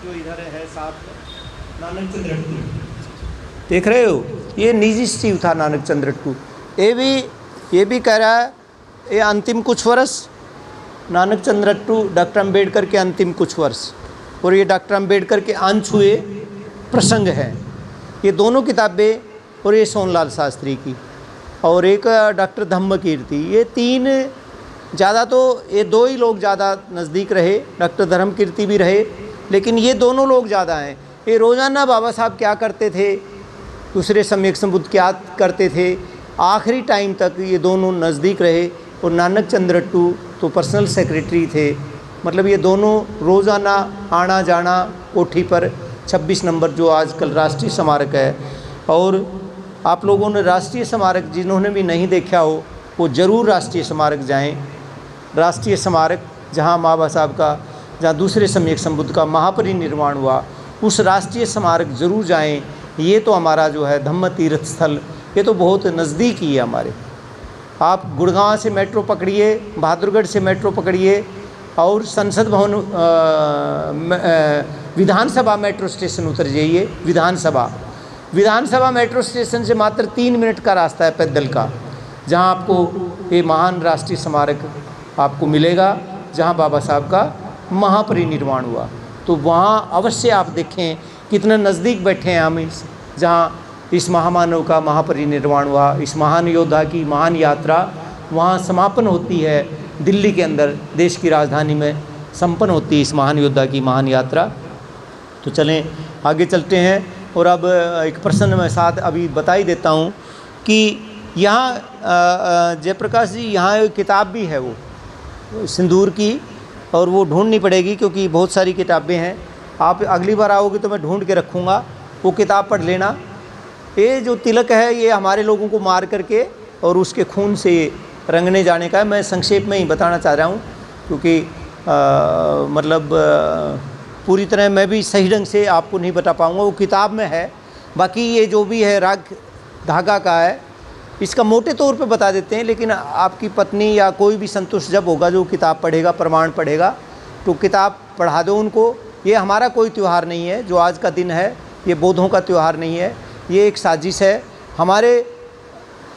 जो इधर है साथ में, नानक चंद्र रट्टू देख रहे हो, ये निजी सचिव था नानक चंद्र रट्टू। ये भी कह रहा है ये अंतिम कुछ वर्ष, नानक चंद्र रट्टू डॉक्टर अम्बेडकर के अंतिम कुछ वर्ष, और ये डॉक्टर अम्बेडकर के अनछुए प्रसंग हैं। ये दोनों किताबें, और ये सोनलाल शास्त्री की, और एक डॉक्टर धम्मकीर्ति। ये तीन ज़्यादा, तो ये दो ही लोग ज़्यादा नज़दीक रहे, डॉक्टर धर्मकीर्ति भी रहे, लेकिन ये दोनों लोग ज़्यादा हैं। ये रोज़ाना बाबा साहब क्या करते थे, दूसरे सम्यक संबुद्ध क्या करते थे, आखिरी टाइम तक ये दोनों नज़दीक रहे। और नानक चंद्र रट्टू तो पर्सनल सेक्रेटरी थे, मतलब ये दोनों रोज़ाना आना जाना कोठी पर 26 नंबर जो आजकल राष्ट्रीय स्मारक है। और आप लोगों ने राष्ट्रीय स्मारक, जिन्होंने भी नहीं देखा हो वो ज़रूर राष्ट्रीय स्मारक जाएं। राष्ट्रीय स्मारक जहाँ बाबा साहब का, जहाँ दूसरे सम्यक संबुद्ध का महापरिनिर्वाण हुआ, उस राष्ट्रीय स्मारक ज़रूर जाएं। ये तो हमारा जो है धम्म तीर्थ स्थल, ये तो बहुत नज़दीक ही है हमारे। आप गुड़गांव से मेट्रो पकड़िए, बहादुरगढ़ से मेट्रो पकड़िए, और संसद भवन विधानसभा मेट्रो स्टेशन उतर जाइए। विधानसभा मेट्रो स्टेशन से मात्र 3 मिनट का रास्ता है पैदल का, जहां आपको ये महान राष्ट्रीय स्मारक आपको मिलेगा, जहां बाबा साहब का महापरिनिर्वाण हुआ। तो वहां अवश्य आप देखें कितना नज़दीक बैठे हैं हम, जहाँ इस महामानव का महापरिनिर्वाण हुआ, इस महान योद्धा की महान यात्रा वहाँ समापन होती है। दिल्ली के अंदर, देश की राजधानी में संपन्न होती है इस महान योद्धा की महान यात्रा। तो चलें आगे चलते हैं। और अब एक प्रश्न मैं साथ अभी बता ही देता हूँ कि यहाँ जयप्रकाश जी, यहाँ एक किताब भी है वो सिंदूर की, और वो ढूंढनी पड़ेगी क्योंकि बहुत सारी किताबें हैं। आप अगली बार आओगे तो मैं ढूंढ के रखूँगा, वो किताब पढ़ लेना। ये जो तिलक है ये हमारे लोगों को मार करके और उसके खून से रंगने जाने का है। मैं संक्षेप में ही बताना चाह रहा हूँ क्योंकि पूरी तरह मैं भी सही ढंग से आपको नहीं बता पाऊँगा, वो किताब में है। बाकी ये जो भी है राग धागा का है, इसका मोटे तौर पे बता देते हैं, लेकिन आपकी पत्नी या कोई भी संतुष्ट जब होगा जो किताब पढ़ेगा, प्रमाण पढ़ेगा, तो किताब पढ़ा दो उनको। ये हमारा कोई त्यौहार नहीं है, जो आज का दिन है ये बौद्धों का त्यौहार नहीं है, ये एक साजिश है।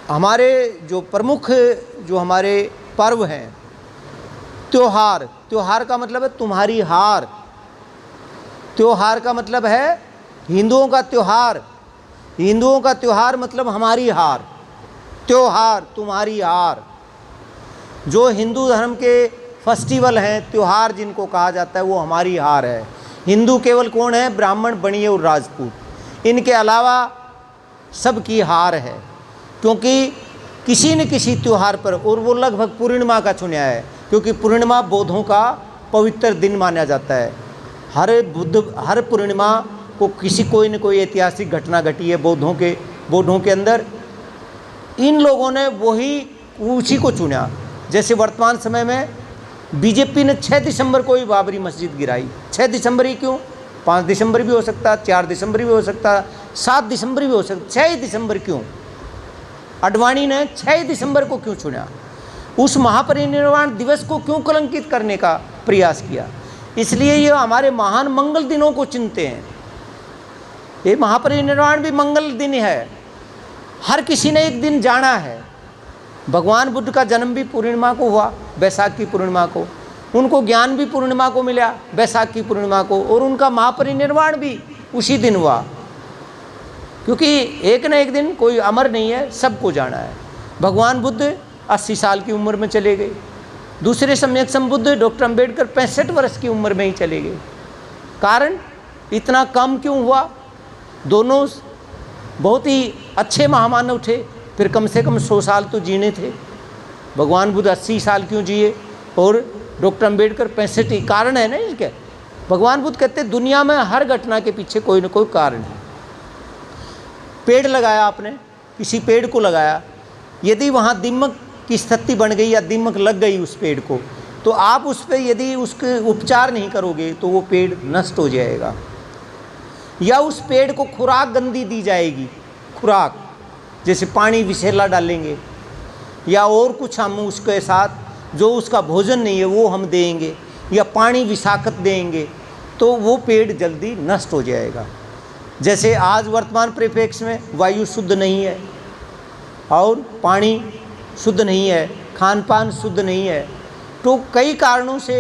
हमारे जो प्रमुख जो हमारे पर्व हैं, त्योहार का मतलब है तुम्हारी हार। त्योहार का मतलब है हिंदुओं का त्योहार मतलब हमारी हार। त्योहार तुम्हारी हार। जो हिंदू धर्म के फेस्टिवल हैं, त्योहार जिनको कहा जाता है, वो हमारी हार है। हिंदू केवल कौन है? ब्राह्मण, बनिए और राजपूत। इनके अलावा सबकी हार है, क्योंकि किसी न किसी त्यौहार पर, और वो लगभग पूर्णिमा का चुना है, क्योंकि पूर्णिमा बौद्धों का पवित्र दिन माना जाता है। हर पूर्णिमा को कोई न कोई ऐतिहासिक घटना घटी है बौद्धों के अंदर। इन लोगों ने उसी को चुना। जैसे वर्तमान समय में बीजेपी ने 6 दिसंबर को ही बाबरी मस्जिद गिराई। 6 दिसंबर ही क्यों? 5 दिसंबर भी हो सकता, 4 दिसंबर भी हो सकता, 7 दिसंबर भी हो सकता, 6 दिसंबर क्यों? अडवाणी ने 6 दिसंबर को क्यों चुना? उस महापरिनिर्वाण दिवस को क्यों कलंकित करने का प्रयास किया? इसलिए ये हमारे महान मंगल दिनों को चिनते हैं। ये महापरिनिर्वाण भी मंगल दिन है। हर किसी ने एक दिन जाना है। भगवान बुद्ध का जन्म भी पूर्णिमा को हुआ, बैसाख की पूर्णिमा को। उनको ज्ञान भी पूर्णिमा को मिला, बैसाख की पूर्णिमा को, और उनका महापरिनिर्वाण भी उसी दिन हुआ। क्योंकि एक न एक दिन कोई अमर नहीं है, सबको जाना है। भगवान बुद्ध 80 साल की उम्र में चले गए। दूसरे सम्यक संबुद्ध डॉक्टर अम्बेडकर 65 वर्ष की उम्र में ही चले गए। कारण इतना कम क्यों हुआ? दोनों बहुत ही अच्छे महामानव थे, फिर कम से कम 100 साल तो जीने थे। भगवान बुद्ध 80 साल क्यों जिए और डॉक्टर अम्बेडकर 65? ही कारण है ना इसके। भगवान बुद्ध कहते हैं दुनिया में हर घटना के पीछे कोई ना कोई कारण है। पेड़ लगाया आपने, किसी पेड़ को लगाया, यदि वहाँ दीमक की स्थिति बन गई या दीमक लग गई उस पेड़ को, तो आप उस पर यदि उसके उपचार नहीं करोगे तो वो पेड़ नष्ट हो जाएगा। या उस पेड़ को खुराक गंदी दी जाएगी, खुराक जैसे पानी विषैला डालेंगे या और कुछ हम उसके साथ जो उसका भोजन नहीं है वो हम देंगे, या पानी विषाक्त देंगे, तो वो पेड़ जल्दी नष्ट हो जाएगा। जैसे आज वर्तमान परिप्रेक्ष्य में वायु शुद्ध नहीं है और पानी शुद्ध नहीं है, खान पान शुद्ध नहीं है, तो कई कारणों से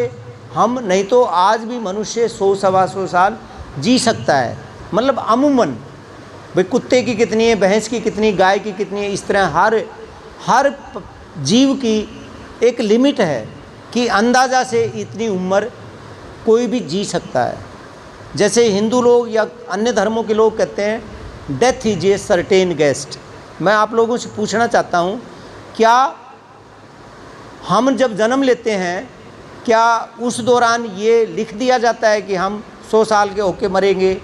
हम, नहीं तो आज भी मनुष्य 100-125 साल जी सकता है। मतलब अमूमन भाई कुत्ते की कितनी है, भैंस की कितनी, गाय की कितनी है, इस तरह हर जीव की एक लिमिट है कि अंदाज़ा से इतनी उम्र कोई भी जी सकता है। जैसे हिंदू लोग या अन्य धर्मों के लोग कहते हैं death is a certain guest. मैं आप लोगों से पूछना चाहता हूँ, क्या हम जब जन्म लेते हैं, क्या उस दौरान ये लिख दिया जाता है कि हम 100 साल के होके मरेंगे,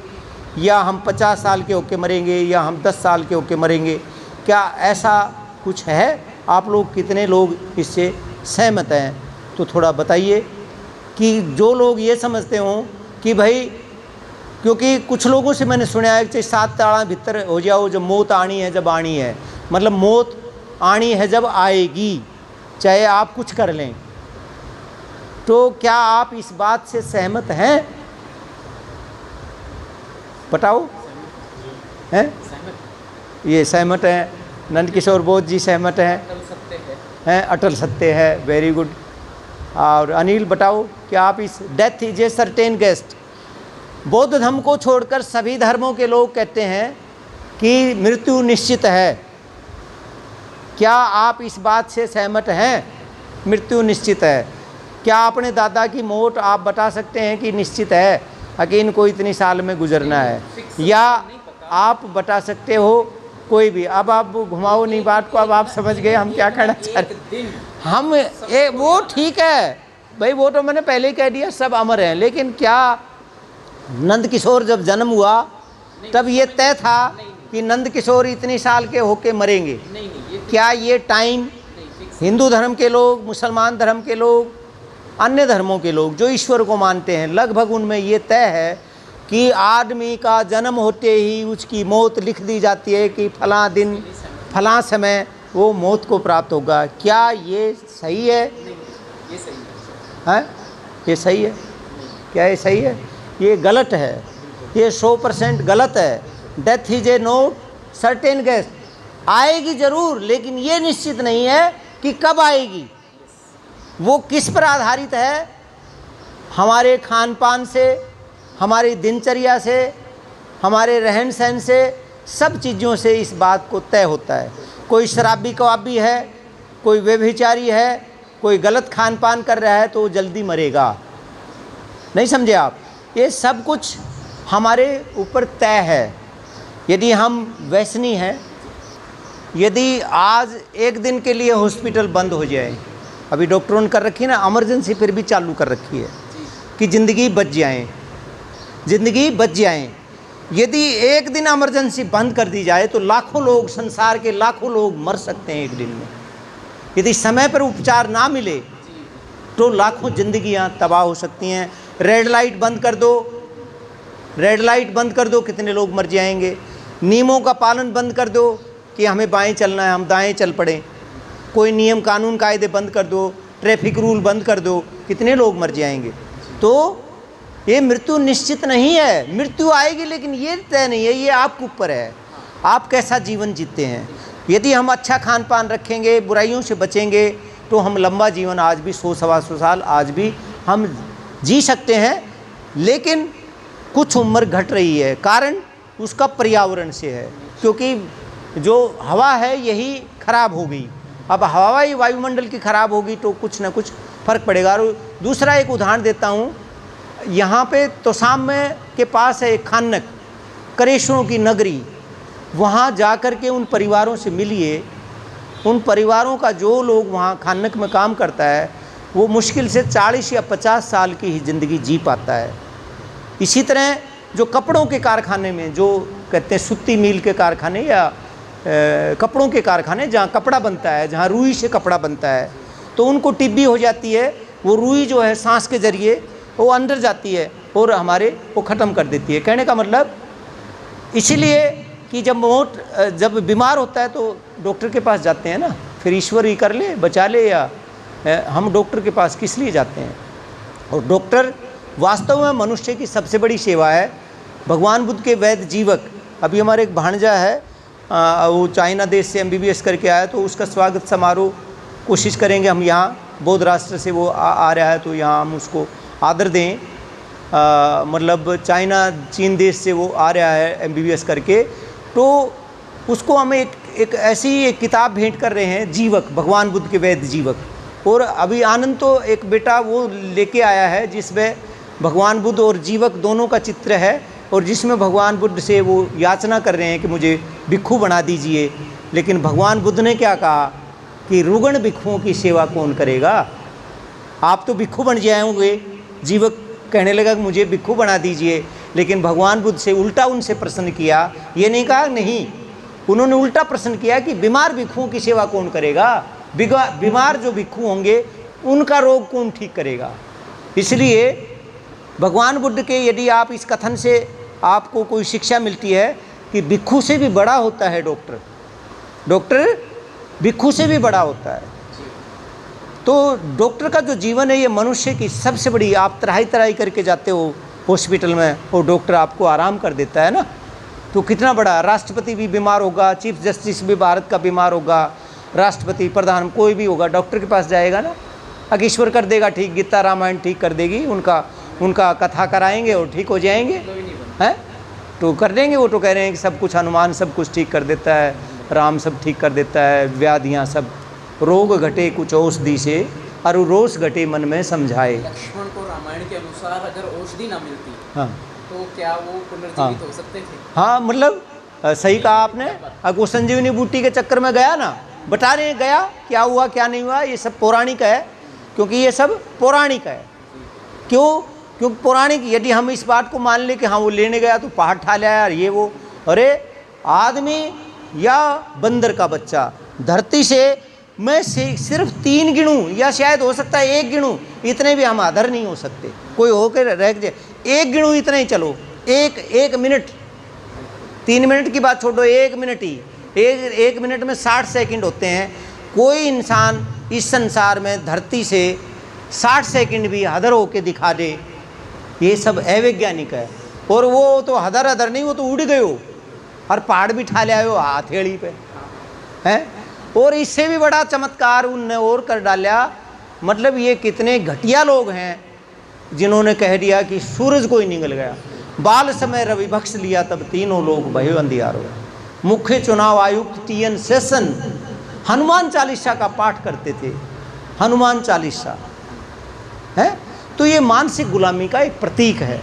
या हम 50 साल के होके मरेंगे, या हम 10 साल के होके मरेंगे? क्या ऐसा कुछ है? आप लोग कितने लोग इससे सहमत हैं? तो थोड़ा बताइए कि जो लोग ये समझते हों कि भाई, क्योंकि कुछ लोगों से मैंने सुना है कि 7 ताड़ा भीतर हो जाओ, जब मौत आनी है, जब आनी है, मतलब मौत आनी है जब आएगी, चाहे आप कुछ कर लें। तो क्या आप इस बात से सहमत हैं? बताओ। हैं? ये सहमत हैं। नंद किशोर बोध जी सहमत हैं। अटल सत्य है, वेरी गुड। और अनिल बताओ, क्या आप इस death is a certain guest? बौद्ध धर्म को छोड़कर सभी धर्मों के लोग कहते हैं कि मृत्यु निश्चित है। क्या आप इस बात से सहमत हैं? मृत्यु निश्चित है। क्या अपने दादा की मौत आप बता सकते हैं कि निश्चित है, कि इनको इतनी साल में गुजरना है? या आप बता सकते हो कोई भी? अब आप घुमाओ नहीं बात को, अब आप समझ गए हम क्या कहना चाह रहे हैं। हम वो ठीक है भाई, वो तो मैंने पहले ही कह दिया, सब अमर हैं। लेकिन क्या नंद किशोर जब जन्म हुआ तब ये तय था कि नंद किशोर इतनी साल के होके मरेंगे? क्या ये टाइम हिंदू धर्म के लोग, मुसलमान धर्म के लोग, अन्य धर्मों के लोग जो ईश्वर को मानते हैं, लगभग उनमें ये तय है कि आदमी का जन्म होते ही उसकी मौत लिख दी जाती है कि फलां दिन फलां समय वो मौत को प्राप्त होगा। क्या ये सही है? ये सही है? ये सही है? क्या ये सही है? ये गलत है। ये 100% गलत है। Death is a note certain guest. आएगी ज़रूर, लेकिन ये निश्चित नहीं है कि कब आएगी। वो किस पर आधारित है? हमारे खान पान से, हमारी दिनचर्या से, हमारे रहन सहन से, सब चीज़ों से इस बात को तय होता है। कोई शराबी कबाबी है, कोई व्यभिचारी है, कोई गलत खान पान कर रहा है तो वो जल्दी मरेगा। नहीं समझे आप? ये सब कुछ हमारे ऊपर तय है। यदि हम वैष्णी हैं, यदि आज एक दिन के लिए हॉस्पिटल बंद हो जाए, अभी डॉक्टरों ने कर रखी है ना इमरजेंसी, फिर भी चालू कर रखी है कि ज़िंदगी बच जाए, ज़िंदगी बच जाए। यदि एक दिन इमरजेंसी बंद कर दी जाए तो लाखों लोग, संसार के लाखों लोग मर सकते हैं एक दिन में। यदि समय पर उपचार ना मिले तो लाखों ज़िंदगियां तबाह हो सकती हैं। रेड लाइट बंद कर दो, रेड लाइट बंद कर दो, कितने लोग मर जाएंगे। नियमों का पालन बंद कर दो कि हमें बाएं चलना है, हम दाएं चल पड़ें। कोई नियम कानून कायदे बंद कर दो, ट्रैफिक रूल बंद कर दो, कितने लोग मर जाएंगे। तो ये मृत्यु निश्चित नहीं है। मृत्यु आएगी, लेकिन ये तय नहीं है, ये आपके ऊपर है, आप कैसा जीवन जीते हैं। यदि हम अच्छा खान पान रखेंगे, बुराइयों से बचेंगे, तो हम लंबा जीवन आज भी 100-125 साल आज भी हम जी सकते हैं। लेकिन कुछ उम्र घट रही है, कारण उसका पर्यावरण से है, क्योंकि जो हवा है यही खराब हो गई। अब हवा ही वायुमंडल की खराब होगी तो कुछ ना कुछ फ़र्क पड़ेगा। और दूसरा एक उदाहरण देता हूँ, यहाँ पे तोसाम में के पास है एक खानक, करेशों की नगरी। वहाँ जा कर के उन परिवारों से मिलिए। उन परिवारों का जो लोग वहाँ खानक में काम करता है, वो मुश्किल से 40 या 50 साल की ही ज़िंदगी जी पाता है। इसी तरह जो कपड़ों के कारखाने में, जो कहते हैं सूती मिल के कारखाने या कपड़ों के कारखाने, जहाँ कपड़ा बनता है, जहाँ रुई से कपड़ा बनता है, तो उनको टिब्बी हो जाती है। वो रुई जो है सांस के ज़रिए वो अंदर जाती है और हमारे वो ख़त्म कर देती है। कहने का मतलब इसीलिए कि जब बीमार होता है तो डॉक्टर के पास जाते हैं ना, फिर ईश्वर ही कर ले, बचा ले, या हम डॉक्टर के पास किस लिए जाते हैं। और डॉक्टर वास्तव में मनुष्य की सबसे बड़ी सेवा है। भगवान बुद्ध के वैध जीवक, अभी हमारे एक भांजा है, वो चाइना देश से MBBS करके आया, तो उसका स्वागत समारोह कोशिश करेंगे हम यहाँ, बौद्ध राष्ट्र से वो आ रहा है, तो यहाँ हम उसको आदर दें। मतलब चाइना चीन देश से वो आ रहा है MBBS करके, तो उसको हम एक ऐसी एक किताब भेंट कर रहे हैं, जीवक, भगवान बुद्ध के वैध जीवक। और अभी आनंद तो एक बेटा वो लेके आया है जिसमें भगवान बुद्ध और जीवक दोनों का चित्र है, और जिसमें भगवान बुद्ध से वो याचना कर रहे हैं कि मुझे भिक्षु बना दीजिए। लेकिन भगवान बुद्ध ने क्या कहा कि रुग्ण भिक्षुओं की सेवा कौन करेगा, आप तो भिक्षु बन जाएंगे। जीवक कहने लगा कि मुझे भिक्षु बना दीजिए, लेकिन भगवान बुद्ध से उल्टा उनसे प्रश्न किया, ये नहीं कहा नहीं, उन्होंने उल्टा प्रश्न किया कि बीमार भिक्षुओं की सेवा कौन करेगा, बीमार जो भिक्षु होंगे उनका रोग कौन ठीक करेगा। इसलिए भगवान बुद्ध के यदि आप इस कथन से आपको कोई शिक्षा मिलती है कि भिक्षु से भी बड़ा होता है डॉक्टर, डॉक्टर भिक्षु से भी बड़ा होता है। तो डॉक्टर का जो जीवन है ये मनुष्य की सबसे बड़ी, आप तराई तराई करके जाते हो हॉस्पिटल में और डॉक्टर आपको आराम कर देता है ना, तो कितना बड़ा। राष्ट्रपति भी बीमार होगा, चीफ जस्टिस भी भारत का बीमार होगा, राष्ट्रपति प्रधान कोई भी होगा डॉक्टर के पास जाएगा ना, ईश्वर कर देगा ठीक, गीता रामायण ठीक कर देगी, उनका कथा कराएंगे और ठीक हो जाएंगे, हैं तो कर देंगे। वो तो कह रहे हैं कि सब कुछ हनुमान सब कुछ ठीक कर देता है, राम सब ठीक कर देता है, व्याधियाँ सब, रोग घटे कुछ औषधि से और रोष घटे मन में समझाए। लक्ष्मण को रामायण के अनुसार अगर औषधि ना मिलती, हाँ, तो क्या वो पुनर्जीवित हो सकते थे? हाँ, मतलब सही कहा आपने। अब वो संजीवनी बूटी के चक्कर में गया ना, बता रहे हैं गया, क्या हुआ क्या नहीं हुआ, ये सब पौराणिक है, क्योंकि ये सब पौराणिक है। क्योंकि पौराणिक, यदि हम इस बात को मान लें कि हाँ वो लेने गया तो पहाड़ ठा लिया यार ये वो, अरे आदमी या बंदर का बच्चा, धरती से मैं सिर्फ 3 गिनूँ या शायद हो सकता है 1 गिनूँ, इतने भी हम आधर नहीं हो सकते। कोई होकर रह जाए 1 गिनूँ, इतने ही चलो, एक मिनट, 3 मिनट की बात छोड़ो, 1 मिनट ही, एक मिनट में 60 सेकंड होते हैं। कोई इंसान इस संसार में धरती से 60 सेकंड भी हदर होके दिखा दे, ये सब अवैज्ञानिक है। और वो तो हदर नहीं, वो तो उड़ गए हो और पहाड़ भी ठा ले आए हो हथेली पे, हैं। और इससे भी बड़ा चमत्कार उनने और कर डाला, मतलब ये कितने घटिया लोग हैं जिन्होंने कह दिया कि सूरज कोई निकल गया, बाल समय रवि बख्श लिया तब तीनों लोग भयो अंधियार हो। मुख्य चुनाव आयुक्त TN सेशन हनुमान चालीसा का पाठ करते थे, हनुमान चालीसा है। तो ये मानसिक गुलामी का एक प्रतीक है।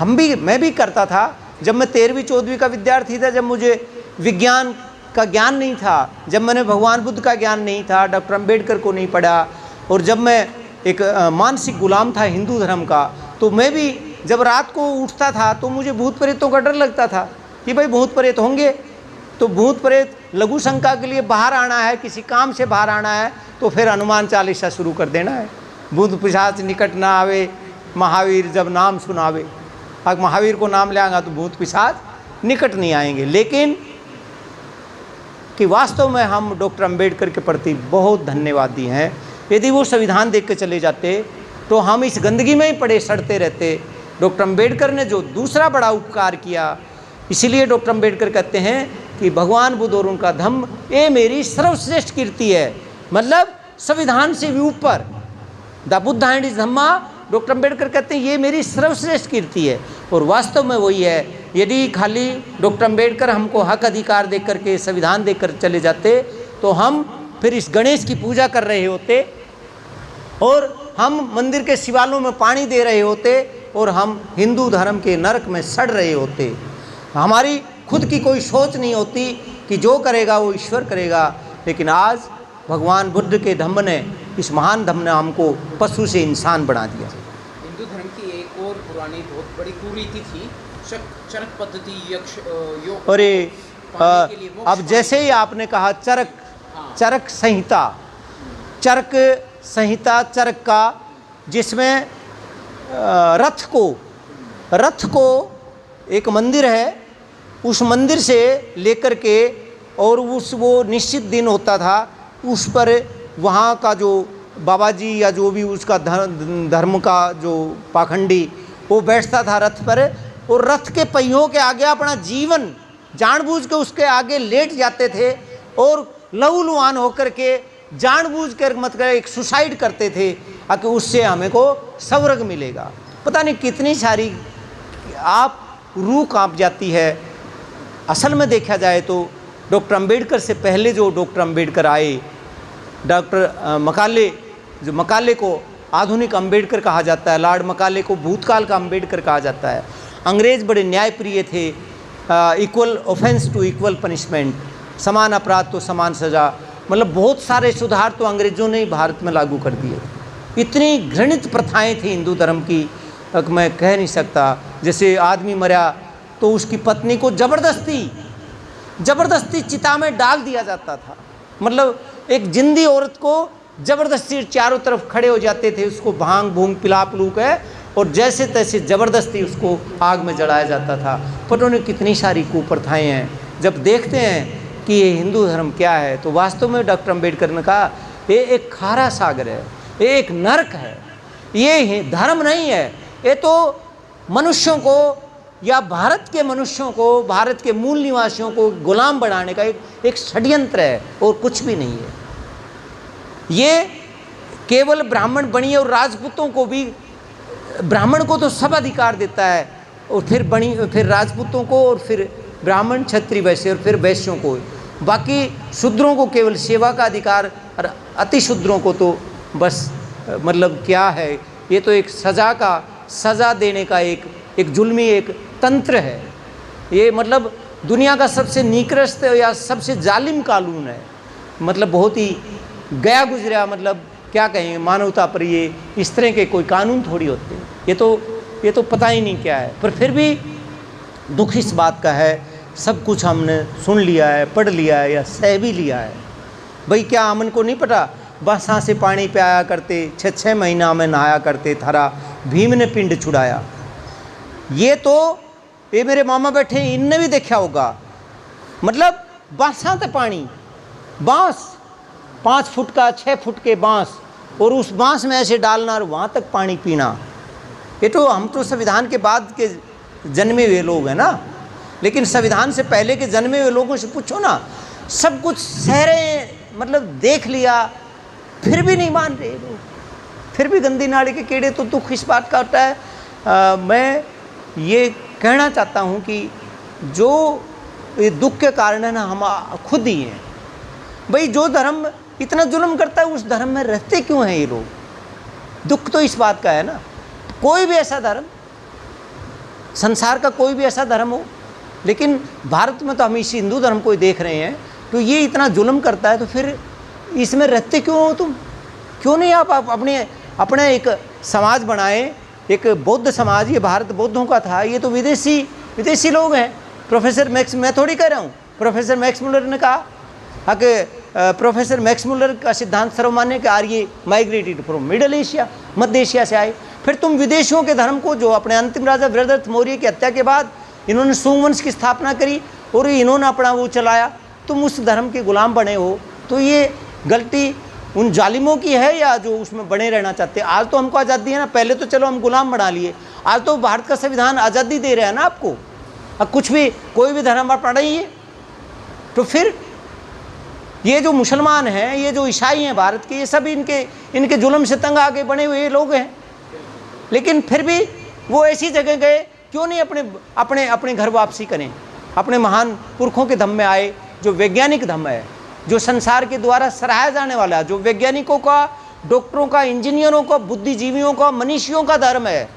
मैं भी करता था जब मैं 13वीं 14वीं का विद्यार्थी था, जब मुझे विज्ञान का ज्ञान नहीं था, जब मैंने भगवान बुद्ध का ज्ञान नहीं था, डॉक्टर अंबेडकर को नहीं पढ़ा, और जब मैं एक मानसिक गुलाम था हिंदू धर्म का, तो मैं भी जब रात को उठता था तो मुझे भूत प्रेतों का डर लगता था कि भाई भूत प्रेत होंगे, तो भूत प्रेत लघु शंका के लिए बाहर आना है, किसी काम से बाहर आना है, तो फिर हनुमान चालीसा शुरू कर देना है। भूत पिशाच निकट ना आवे, महावीर जब नाम सुनावे। अब महावीर को नाम ले आएगा तो भूत पिशाच निकट नहीं आएंगे। लेकिन कि वास्तव में हम डॉक्टर अंबेडकर के प्रति बहुत धन्यवादी हैं। यदि वो संविधान देख के चले जाते तो हम इस गंदगी में ही पड़े सड़ते रहते। डॉक्टर अंबेडकर ने जो दूसरा बड़ा उपकार किया, इसीलिए डॉक्टर अंबेडकर कहते हैं कि भगवान बुद्ध और उनका धम्म ये मेरी सर्वश्रेष्ठ कीर्ति है, मतलब संविधान से भी ऊपर। The Buddha and his Dhamma, doctor Ambedkar कहते हैं ये मेरी सर्वश्रेष्ठ कीर्ति है। और वास्तव में वही है। यदि खाली डॉक्टर अंबेडकर हमको हक अधिकार दे करके, संविधान देकर चले जाते, तो हम फिर इस गणेश की पूजा कर रहे होते, और हम मंदिर के शिवालयों में पानी दे रहे होते, और हम हिंदू धर्म के नरक में सड़ रहे होते। हमारी खुद की कोई सोच नहीं होती कि जो करेगा वो ईश्वर करेगा। लेकिन आज भगवान बुद्ध के धम्म ने, इस महान धम्म ने हमको पशु से इंसान बना दिया। हिंदू धर्म की एक और पुरानी बहुत बड़ी कुरीति थी चरक पद्धति, यक्ष योग। अरे अब जैसे ही आपने कहा चरक, चरक संहिता, चरक संहिता, चरक का, जिसमें रथ को एक मंदिर है, उस मंदिर से लेकर के और वो निश्चित दिन होता था, उस पर वहाँ का जो बाबा जी या जो भी उसका धर्म का जो पाखंडी वो बैठता था रथ पर, और रथ के पहियों के आगे अपना जीवन जानबूझ के उसके आगे लेट जाते थे और लहूलुहान होकर के जानबूझ कर मतलब एक सुसाइड करते थे कि उससे हमें को स्वर्ग मिलेगा। पता नहीं कितनी सारी आप रूह कांप जाती है। असल में देखा जाए तो डॉक्टर अंबेडकर से पहले जो डॉक्टर अंबेडकर आए, डॉक्टर मकाले, जो मकाले को आधुनिक अंबेडकर कहा जाता है, लॉर्ड मकाले को भूतकाल का अंबेडकर कहा जाता है। अंग्रेज़ बड़े न्यायप्रिय थे, equal offence to equal punishment, समान अपराध तो समान सज़ा, मतलब बहुत सारे सुधार तो अंग्रेज़ों ने ही भारत में लागू कर दिए। इतनी घृणित प्रथाएं थी हिंदू धर्म की, मैं कह नहीं सकता। जैसे आदमी मरा तो उसकी पत्नी को ज़बरदस्ती चिता में डाल दिया जाता था, मतलब एक जिंदी औरत को ज़बरदस्ती चारों तरफ खड़े हो जाते थे, उसको भांग भूंग पिला पलू के और जैसे तैसे ज़बरदस्ती उसको आग में जलाया जाता था। पर उन्हें कितनी सारी कुप्रथाएँ हैं। जब देखते हैं कि ये हिंदू धर्म क्या है, तो वास्तव में डॉक्टर अंबेडकर ने कहा ये एक खारा सागर है, ये एक नरक है, ये धर्म नहीं है, ये तो मनुष्यों को या भारत के मनुष्यों को, भारत के मूल निवासियों को गुलाम बनाने का एक षड्यंत्र है और कुछ भी नहीं है। ये केवल ब्राह्मण बनिए और राजपूतों को भी, ब्राह्मण को तो सब अधिकार देता है और फिर राजपूतों को और फिर ब्राह्मण क्षत्रिय वैश्य और फिर वैश्यों को, बाकी शूद्रों को केवल सेवा का अधिकार और अति शूद्रों को तो बस मतलब क्या है, ये तो एक सज़ा देने का एक जुल्मी एक तंत्र है। ये मतलब दुनिया का सबसे निकृष्ट या सबसे जालिम कानून है, मतलब बहुत ही गया गुजरा, मतलब क्या कहें मानवता पर ये इस तरह के कोई कानून थोड़ी होते हैं। ये तो पता ही नहीं क्या है। पर फिर भी दुख इस बात का है, सब कुछ हमने सुन लिया है, पढ़ लिया है या सह भी लिया है। भाई क्या हमन को नहीं पता, बरसा से पानी पियाया करते, 6 महीना में नहाया करते, थारा भीम ने पिंड छुड़ाया। ये मेरे मामा बैठे, इनने भी देखा होगा, मतलब बरसा से पानी, बांस 5 फुट का 6 फुट के बांस, और उस बांस में ऐसे डालना और वहाँ तक पानी पीना। ये तो हम तो संविधान के बाद के जन्मे हुए लोग हैं ना, लेकिन संविधान से पहले के जन्मे हुए लोगों से पूछो ना, सब कुछ सह रहे हैं, मतलब देख लिया, फिर भी नहीं मान रहे लोग, फिर भी गंदी नाली के कीड़े। तो दुख इस बात का होता है। मैं ये कहना चाहता हूँ कि जो ये दुख के कारण है ना, हम खुद ही हैं। भाई जो धर्म इतना जुल्म करता है उस धर्म में रहते क्यों हैं ये लोग? दुख तो इस बात का है ना, कोई भी ऐसा धर्म, संसार का कोई भी ऐसा धर्म हो, लेकिन भारत में तो हम इस हिंदू धर्म को ही देख रहे हैं, तो ये इतना जुल्म करता है, तो फिर इसमें रहते क्यों हो तुम? क्यों नहीं आप अपने एक समाज बनाए, एक बौद्ध समाज। ये भारत बौद्धों का था, ये तो विदेशी लोग हैं। प्रोफेसर मैक्स, मैं थोड़ी कह रहा हूँ, प्रोफेसर मैक्स मुलर ने कहा कि प्रोफेसर मैक्स मुलर का सिद्धांत सर्वमान्य कि आर्य माइग्रेटेड फ्रॉम मिडल एशिया, मध्य एशिया से आए। फिर तुम विदेशियों के धर्म को, जो अपने अंतिम राजा वृहदत्त मौर्य की हत्या के बाद इन्होंने सुंग वंश की स्थापना करी और इन्होंने अपना वो चलाया, तुम उस धर्म के गुलाम बने हो। तो ये गलती उन जालिमों की है या जो उसमें बने रहना चाहते हैं? आज तो हमको आज़ादी है ना, पहले तो चलो हम गुलाम बना लिए, आज तो भारत का संविधान आज़ादी दे रहा है ना आपको। अब कुछ भी कोई भी धर्म आप पढ़ाइए, तो फिर ये जो मुसलमान हैं, ये जो ईसाई हैं भारत के, ये सब इनके जुल्म से तंग आके बने हुए लोग हैं। लेकिन फिर भी वो ऐसी जगह गए, क्यों नहीं अपने घर वापसी करें, अपने महान पुरखों के धम्म में आए, जो वैज्ञानिक धम्म है, जो संसार के द्वारा सराहा जाने वाला है, जो वैज्ञानिकों का, डॉक्टरों का, इंजीनियरों का, बुद्धिजीवियों का, मनीषियों का धर्म है।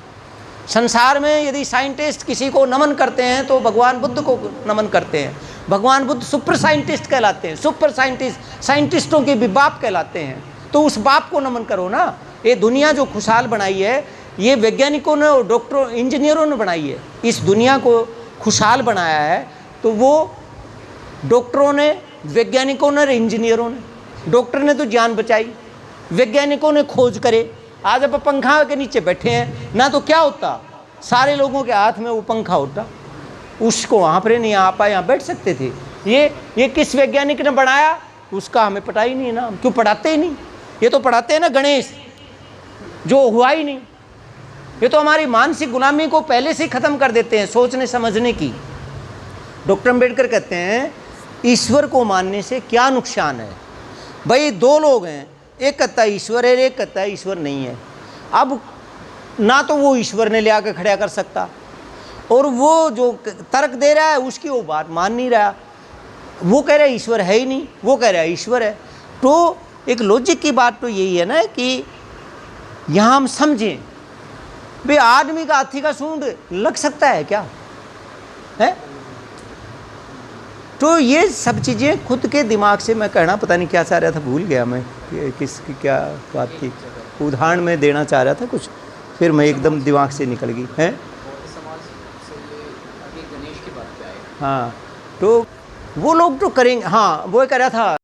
संसार में यदि साइंटिस्ट किसी को नमन करते हैं तो भगवान बुद्ध को नमन करते हैं। भगवान बुद्ध सुपर साइंटिस्ट कहलाते हैं, सुपर साइंटिस्टों के भी बाप कहलाते हैं। तो उस बाप को नमन करो ना। ये दुनिया जो खुशहाल बनाई है, ये वैज्ञानिकों ने और डॉक्टरों, इंजीनियरों ने बनाई है। इस दुनिया को खुशहाल बनाया है तो वो डॉक्टरों ने, वैज्ञानिकों ने, इंजीनियरों ने। डॉक्टर ने तो जान बचाई, वैज्ञानिकों ने खोज करे। आज अब पंखा के नीचे बैठे हैं ना, तो क्या होता, सारे लोगों के हाथ में वो पंखा होता, उसको वहाँ पर नहीं आ पाए, यहाँ बैठ सकते थे। ये किस वैज्ञानिक ने बनाया, उसका हमें पता ही नहीं है ना, हम क्यों पढ़ाते ही नहीं। ये तो पढ़ाते हैं ना गणेश, जो हुआ ही नहीं। ये तो हमारी मानसिक गुलामी को पहले से ही ख़त्म कर देते हैं, सोचने समझने की। डॉक्टर अम्बेडकर कहते हैं ईश्वर को मानने से क्या नुकसान है। भाई दो लोग हैं, एक कहता है ईश्वर है, एक कहता है ईश्वर नहीं है। अब ना तो वो ईश्वर ने ले आकर खड़ा कर सकता, और वो जो तर्क दे रहा है उसकी वो बात मान नहीं रहा। वो कह रहा है ईश्वर है ही नहीं, वो कह रहा है ईश्वर है। तो एक लॉजिक की बात तो यही है ना कि यहाँ हम समझें भाई आदमी का हाथी का सूंड लग सकता है क्या है। तो ये सब चीज़ें खुद के दिमाग से मैं कहना पता नहीं क्या चाह रहा था, भूल गया मैं किसकी क्या बात थी। उदाहरण में देना चाह रहा था कुछ, फिर मैं एकदम दिमाग से निकल गई है। समाज से ये आगे गणेश की बात क्या है? हाँ, तो वो लोग तो करेंगे। हाँ, वो कह रहा था